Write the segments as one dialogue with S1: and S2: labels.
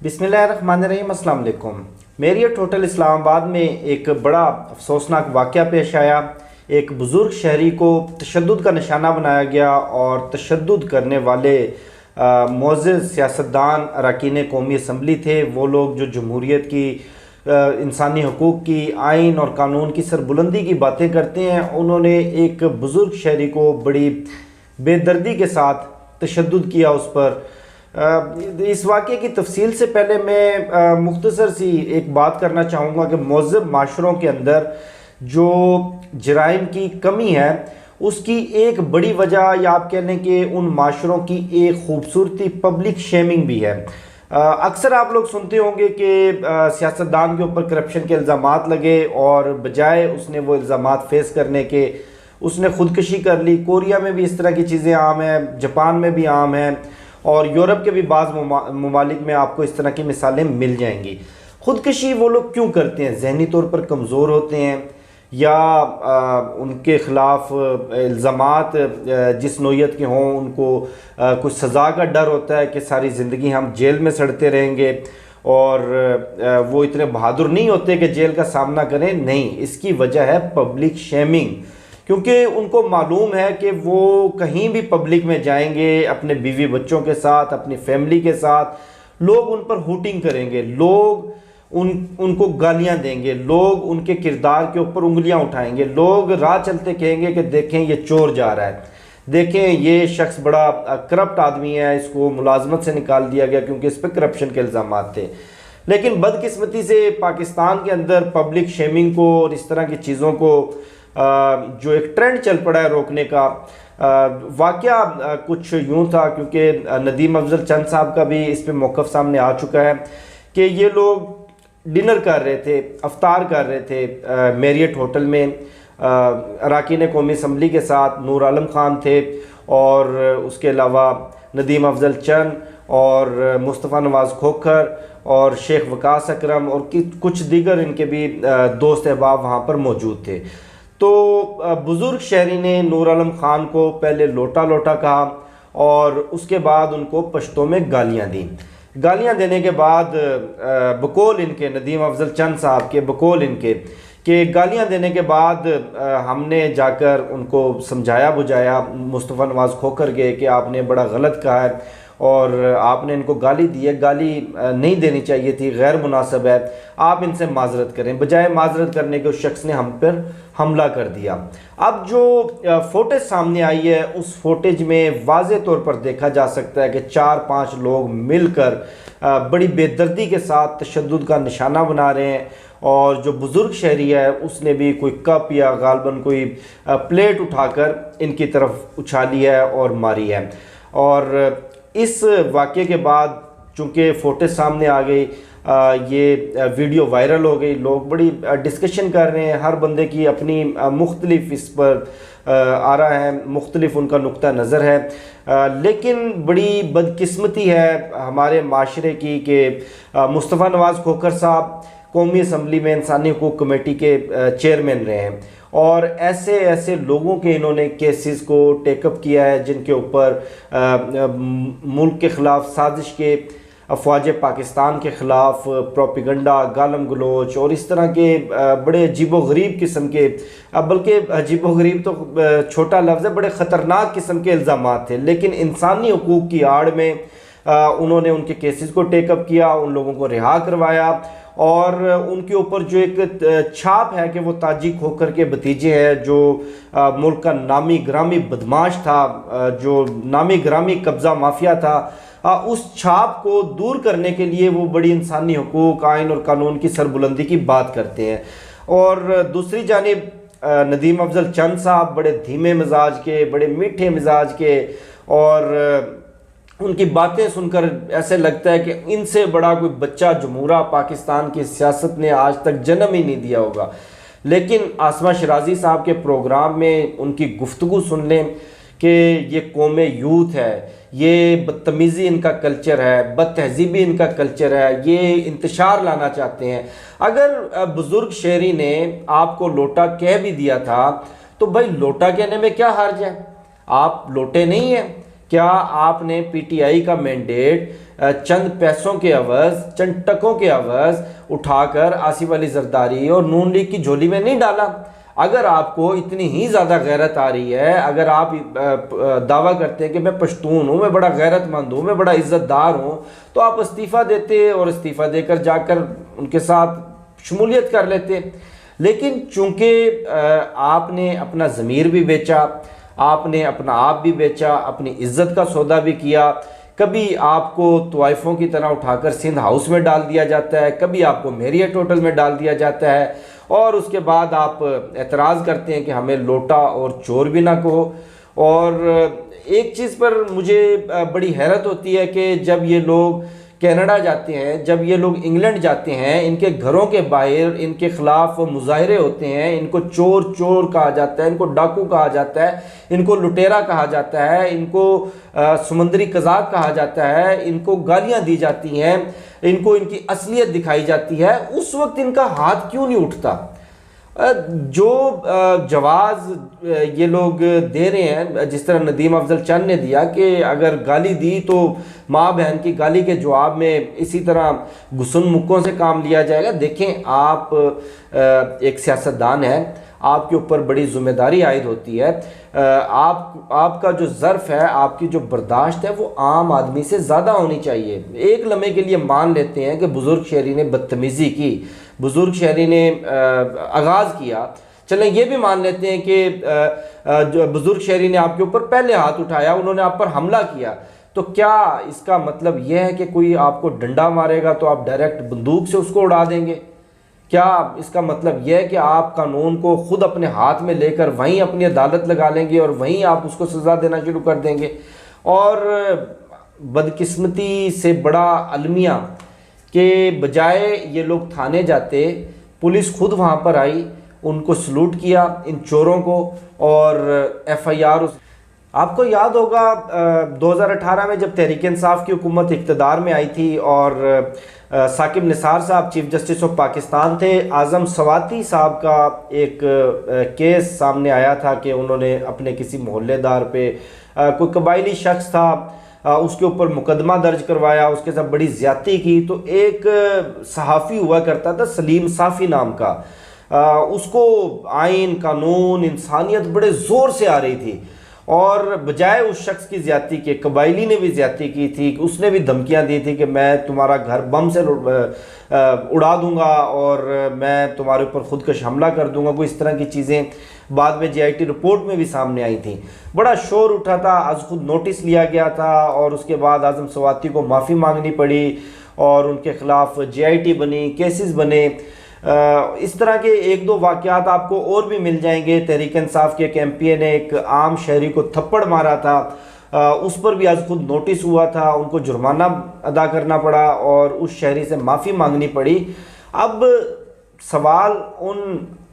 S1: बिस्मिल्लाहिर्रहमानिर्रहीम, अस्सलाम वालेकुम। मेरियट होटल इस्लामाबाद में एक बड़ा अफसोसनाक वाक़या पेश आया। एक बुज़ुर्ग शहरी को तशद्दुद का निशाना बनाया गया और तशद्दुद करने वाले मुअज़्ज़ज़ सियासतदान अरकान कौमी असम्बली थे। वो लोग जो जमहूरियत की, इंसानी हकूक़ की, आइन और कानून की सरबुलंदी की बातें करते हैं, उन्होंने एक बुज़ुर्ग शहरी को बड़ी बेदर्दी के साथ तशद्दुद किया उस पर। इस वाक़े की तफसील से पहले मैं मुख्तसर सी एक बात करना चाहूँगा कि महज़ब माशरों के अंदर जो जराइम की कमी है उसकी एक बड़ी वजह, या आप कह लें कि उन माशरों की एक खूबसूरती पब्लिक शेमिंग भी है। अक्सर आप लोग सुनते होंगे कि सियासतदान के ऊपर करप्शन के इल्ज़ामात लगे और बजाय उसने वो इल्ज़ामात फेस करने के उसने ख़ुदकशी कर ली। कोरिया में भी इस तरह की चीज़ें आम हैं, जापान में भी आम हैं और यूरोप के भी बाज़ ममालिक में आपको इस तरह की मिसालें मिल जाएंगी। ख़ुदकशी वो लोग क्यों करते हैं? जहनी तौर पर कमज़ोर होते हैं या उनके ख़िलाफ़ इल्ज़ामात जिस नोयत के हों उनको कुछ सज़ा का डर होता है कि सारी ज़िंदगी हम जेल में सड़ते रहेंगे, और वो इतने बहादुर नहीं होते कि जेल का सामना करें। नहीं, इसकी वजह है पब्लिक शेमिंग। क्योंकि उनको मालूम है कि वो कहीं भी पब्लिक में जाएंगे अपने बीवी बच्चों के साथ, अपनी फैमिली के साथ, लोग उन पर हूटिंग करेंगे, लोग उनको गालियां देंगे, लोग उनके किरदार के ऊपर उंगलियां उठाएंगे, लोग राह चलते कहेंगे कि देखें ये चोर जा रहा है, देखें ये शख्स बड़ा करप्ट आदमी है, इसको मुलाजमत से निकाल दिया गया क्योंकि इस पर करप्शन के इल्ज़ामात थे। लेकिन बदकिस्मती से पाकिस्तान के अंदर पब्लिक शेमिंग को और इस तरह की चीज़ों को जो एक ट्रेंड चल पड़ा है रोकने का, वाक़या कुछ यूँ था। क्योंकि नदीम अफजल चंद साहब का भी इस पे मौक़िफ़ सामने आ चुका है कि ये लोग डिनर कर रहे थे, अफ्तार कर रहे थे मेरियट होटल में अरकान कौमी असम्बली के साथ। नूर आलम ख़ान थे और उसके अलावा नदीम अफजल चंद और मुस्तफ़ा नवाज़ खोखर और शेख वकास अकरम और कुछ दीगर इनके भी दोस्त अहबाब वहाँ पर मौजूद थे। तो बुज़ुर्ग शहरी ने नूर आलम ख़ान को पहले लोटा लोटा कहा और उसके बाद उनको पश्तो में गालियाँ दी। गालियाँ देने के बाद बकौल इनके नदीम अफजल चंद साहब के, बकौल इनके कि गालियाँ देने के बाद हमने जाकर उनको समझाया बुझाया मुस्तफ़ा नवाज़ खोखर के कि आपने बड़ा गलत कहा है और आपने इनको गाली दी है, गाली नहीं देनी चाहिए थी, गैर मुनासिब है, आप इनसे माजरत करें। बजाय माजरत करने के उस शख्स ने हम पर हमला कर दिया। अब जो फोटेज सामने आई है उस फोटेज में वाज़े तौर पर देखा जा सकता है कि 4-5 लोग मिलकर बड़ी बेदर्दी के साथ तशद्दुद का निशाना बना रहे हैं, और जो बुज़ुर्ग शहरी है उसने भी कोई कप या गालबन कोई प्लेट उठाकर इनकी तरफ उछाली है और मारी है। और इस वाक़े के बाद चूँकि फोटेज सामने आ गई, ये वीडियो वायरल हो गई, लोग बड़ी डिस्कशन कर रहे हैं, हर बंदे की अपनी मुख्तलिफ इस पर आ रहा है, मुख्तलिफ उनका नुक्ता नज़र है। लेकिन बड़ी बदकिस्मती है हमारे माशरे की कि मुस्तफ़ा नवाज़ खोखर साहब कौमी असम्बली में इंसानी हकूक़ कमेटी के चेयरमैन रहे हैं और ऐसे ऐसे लोगों के इन्होंने केसेस को टेकअप किया है जिनके ऊपर मुल्क के ख़िलाफ़ साजिश के, अफवाज पाकिस्तान के ख़िलाफ़ प्रोपिगंडा, गालम गलोच और इस तरह के बड़े अजीबो गरीब किस्म के, बल्कि अजीबो गरीब तो छोटा लफ्ज़ है, बड़े ख़तरनाक किस्म के इल्ज़ामात थे। लेकिन इंसानी हकूक़ की आड़ में उन्होंने उनके केसेस को टेकअप किया, उन लोगों को रिहा करवाया और उनके ऊपर जो एक छाप है कि वो ताजी खोखर के भतीजे हैं, जो मुल्क का नामी ग्रामी बदमाश था, जो नामी ग्रामी कब्ज़ा माफिया था, उस छाप को दूर करने के लिए वो बड़ी इंसानी हकूक़, आइन और कानून की सरबुलंदी की बात करते हैं। और दूसरी जानिब नदीम अफजल चंद साहब बड़े धीमे मिजाज के, बड़े मीठे मिजाज के, और उनकी बातें सुनकर ऐसे लगता है कि इनसे बड़ा कोई बच्चा जमहूरा पाकिस्तान की सियासत ने आज तक जन्म ही नहीं दिया होगा। लेकिन आसमा शराजी साहब के प्रोग्राम में उनकी गुफ्तगू सुन लें कि ये कौम यूथ है, ये बदतमीज़ी इनका कल्चर है, बदतहजीबी इनका कल्चर है, ये इंतशार लाना चाहते हैं। अगर बुज़ुर्ग शहरी ने आपको लोटा कह भी दिया था तो भाई लोटा कहने में क्या हर्ज है? आप लोटे नहीं हैं, क्या आपने पीटीआई का मैंडेट चंद पैसों के अवज, चंद टकों के अवज उठाकर आसिफ अली जरदारी और नून लीग की झोली में नहीं डाला? अगर आपको इतनी ही ज़्यादा गैरत आ रही है, अगर आप दावा करते हैं कि मैं पश्तून हूँ, मैं बड़ा गैरतमंद हूँ, मैं बड़ा इज़्ज़तदार हूँ, तो आप इस्तीफ़ा देते और इस्तीफ़ा देकर जाकर उनके साथ शमूलियत कर लेते। लेकिन चूँकि आपने अपना ज़मीर भी बेचा, आपने अपना आप भी बेचा, अपनी इज़्ज़त का सौदा भी किया। कभी आपको तवाइफ़ों की तरह उठाकर सिंध हाउस में डाल दिया जाता है, कभी आपको मेरियट होटल में डाल दिया जाता है, और उसके बाद आप एतराज़ करते हैं कि हमें लोटा और चोर भी ना कहो। और एक चीज़ पर मुझे बड़ी हैरत होती है कि जब ये लोग कनाडा जाते हैं, जब ये लोग इंग्लैंड जाते हैं, इनके घरों के बाहर इनके खिलाफ मुजाहरे होते हैं, इनको चोर चोर कहा जाता है, इनको डाकू कहा जाता है, इनको लुटेरा कहा जाता है, इनको समुद्री कज़ाक कहा जाता है, इनको गालियां दी जाती हैं, इनको इनकी असलियत दिखाई जाती है। उस वक्त इनका हाथ क्यों नहीं उठता? जो जवाज़ ये लोग दे रहे हैं, जिस तरह नदीम अफजल चंद ने दिया कि अगर गाली दी तो माँ बहन की गाली के जवाब में इसी तरह गुस्सन मुक्कों से काम लिया जाएगा। देखें, आप एक सियासतदान हैं, आपके ऊपर बड़ी जिम्मेदारी आयद होती है। आपका जो ज़र्फ़ है, आपकी जो बर्दाश्त है, वो आम आदमी से ज़्यादा होनी चाहिए। एक लम्हे के लिए मान लेते हैं कि बुज़ुर्ग शहरी ने बदतमीज़ी की, बुज़ुर्ग शहरी ने आगाज़ किया, चलें ये भी मान लेते हैं कि जो बुज़ुर्ग शहरी ने आपके ऊपर पहले हाथ उठाया, उन्होंने आप पर हमला किया, तो क्या इसका मतलब यह है कि कोई आपको डंडा मारेगा तो आप डायरेक्ट बंदूक से उसको उड़ा देंगे? क्या इसका मतलब यह है कि आप कानून को खुद अपने हाथ में लेकर वहीं अपनी अदालत लगा लेंगे और वहीं आप उसको सज़ा देना शुरू कर देंगे? और बदकिस्मती से बड़ा अलमिया के बजाय ये लोग थाने जाते, पुलिस खुद वहाँ पर आई, उनको सलूट किया इन चोरों को, और FIR। आपको याद होगा 2018 में जब तहरीक इंसाफ की हुकूमत इक़्तिदार में आई थी और साकिब निसार साहब चीफ जस्टिस ऑफ पाकिस्तान थे, आज़म सवाती साहब का एक केस सामने आया था कि उन्होंने अपने किसी मोहल्लेदार पे कोई कबायली शख्स था, उसके ऊपर मुकदमा दर्ज करवाया, उसके साथ बड़ी ज़्यादती की। तो एक सहाफ़ी हुआ करता था सलीम साफ़ी नाम का, उसको आइन, कानून, इंसानियत बड़े ज़ोर से आ रही थी, और बजाय उस शख्स की ज़्यादती के कबायली ने भी ज़्यादती की थी, उसने भी धमकियां दी थी कि मैं तुम्हारा घर बम से उड़ा दूंगा और मैं तुम्हारे ऊपर खुदकश हमला कर दूंगा, कोई इस तरह की चीज़ें बाद में JIT रिपोर्ट में भी सामने आई थी। बड़ा शोर उठा था, आज खुद नोटिस लिया गया था, और उसके बाद आज़म सवाती को माफ़ी मांगनी पड़ी और उनके ख़िलाफ़ JIT बनी, केसेस बने। इस तरह के एक दो वाक़यात आपको और भी मिल जाएंगे। तहरीक इंसाफ के एक MP ने एक आम शहरी को थप्पड़ मारा था, उस पर भी आज खुद नोटिस हुआ था, उनको जुर्माना अदा करना पड़ा और उस शहरी से माफ़ी मांगनी पड़ी। अब सवाल उन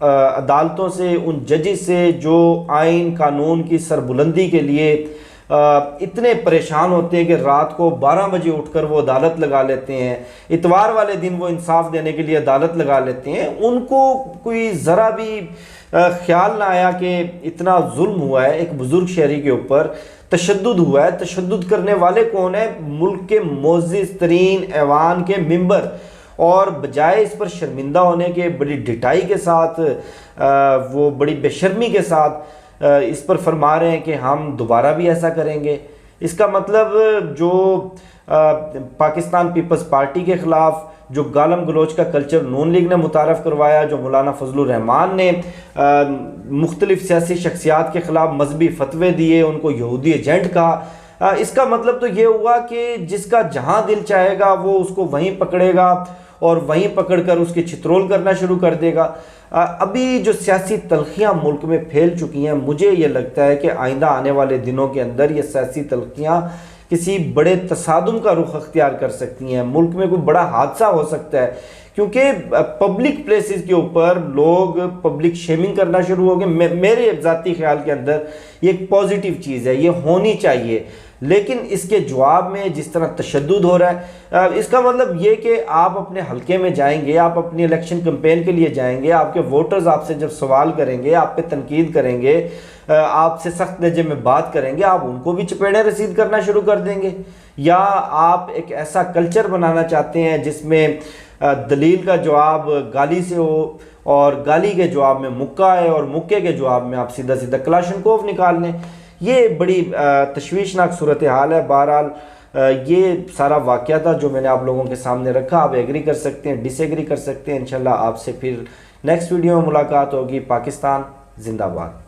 S1: अदालतों से, उन जजेस से जो आइन कानून की सरबुलंदी के लिए इतने परेशान होते हैं कि रात को 12 बजे उठकर वो अदालत लगा लेते हैं, इतवार वाले दिन वो इंसाफ देने के लिए अदालत लगा लेते हैं, उनको कोई ज़रा भी ख्याल ना आया कि इतना जुल्म हुआ है एक बुज़ुर्ग शहरी के ऊपर, तशद्दुद हुआ है। तशद्दुद करने वाले कौन है? मुल्क के मोअज़्ज़िज़ तरीन ऐवान के मेंबर, और बजाय इस पर शर्मिंदा होने के बड़ी ढिठाई के साथ, वो बड़ी बेशर्मी के साथ इस पर फरमा रहे हैं कि हम दोबारा भी ऐसा करेंगे। इसका मतलब जो पाकिस्तान पीपल्स पार्टी के ख़िलाफ़ जो गालम गलोच का कल्चर नून लीग ने मुतारफ़ करवाया, जो मौलाना फजलुर रहमान ने मुख्तलिफ़ सियासी शख्सियात के ख़िलाफ़ मजहबी फतवे दिए, उनको यहूदी एजेंट कहा, इसका मतलब तो ये हुआ कि जिसका जहाँ दिल चाहेगा वो उसको वहीं पकड़ेगा और वहीं पकड़कर उसकी छित्रोल करना शुरू कर देगा। अभी जो सियासी तल्खियाँ मुल्क में फैल चुकी हैं, मुझे ये लगता है कि आइंदा आने वाले दिनों के अंदर ये सियासी तल्खियाँ किसी बड़े तसादुम का रुख अख्तियार कर सकती हैं। मुल्क में कोई बड़ा हादसा हो सकता है, क्योंकि पब्लिक प्लेसेस के ऊपर लोग पब्लिक शेमिंग करना शुरू हो गए। मेरे ज़ाती ख्याल के अंदर ये एक पॉजिटिव चीज़ है, ये होनी चाहिए। लेकिन इसके जवाब में जिस तरह तशद्दुद हो रहा है, इसका मतलब ये कि आप अपने हलके में जाएंगे, आप अपनी इलेक्शन कैंपेन के लिए जाएंगे, आपके वोटर्स आपसे जब सवाल करेंगे, आप पे तनकीद करेंगे, आपसे सख्त लहजे में बात करेंगे, आप उनको भी चपेड़े रसीद करना शुरू कर देंगे? या आप एक ऐसा कल्चर बनाना चाहते हैं जिसमें दलील का जवाब गाली से हो और गाली के जवाब में मुक्का है और मुक्के के जवाब में आप सीधा सीधा क्लाशनकोव निकाल लें? ये बड़ी तशवीशनाक सूरत हाल है। बहरहाल ये सारा वाक़या था जो मैंने आप लोगों के सामने रखा। आप एग्री कर सकते हैं, डिसएग्री कर सकते हैं। इंशाल्लाह आपसे फिर नेक्स्ट वीडियो में मुलाकात होगी। पाकिस्तान जिंदाबाद।